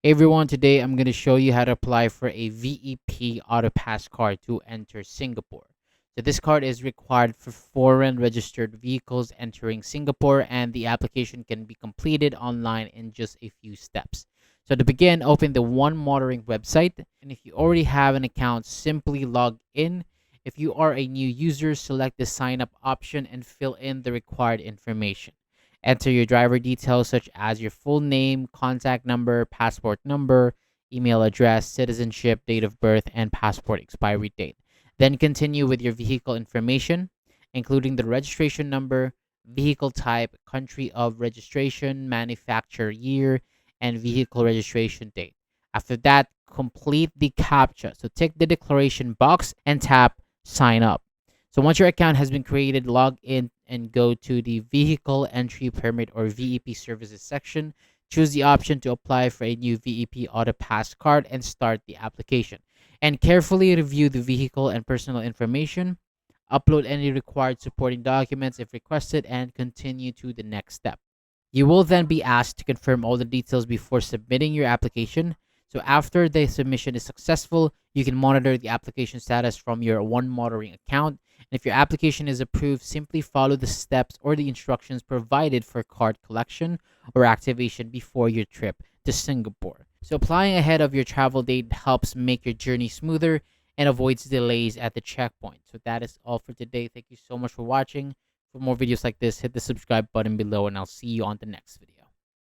Hey everyone, today I'm going to show you how to apply for a VEP AutoPass card to enter Singapore. So this card is required for foreign registered vehicles entering Singapore, and the application can be completed online in just a few steps. So to begin, open the One Motoring website, and if you already have an account, simply log in. If you are a new user, select the sign up option and fill in the required information. Enter your driver details such as your full name, contact number, passport number, email address, citizenship, date of birth, and passport expiry date. Then continue with your vehicle information, including the registration number, vehicle type, country of registration, manufacturer year, and vehicle registration date. After that, complete the CAPTCHA. So tick the declaration box and tap sign up. So once your account has been created, log in and go to the Vehicle Entry Permit or VEP Services section. Choose the option to apply for a new VEP AutoPass card and start the application. And carefully review the vehicle and personal information. Upload any required supporting documents if requested and continue to the next step. You will then be asked to confirm all the details before submitting your application. So after the submission is successful, you can monitor the application status from your One Motoring account. And if your application is approved, simply follow the steps or the instructions provided for card collection or activation before your trip to Singapore. So applying ahead of your travel date helps make your journey smoother and avoids delays at the checkpoint. So that is all for today. Thank you so much for watching. For more videos like this, hit the subscribe button below, and I'll see you on the next video.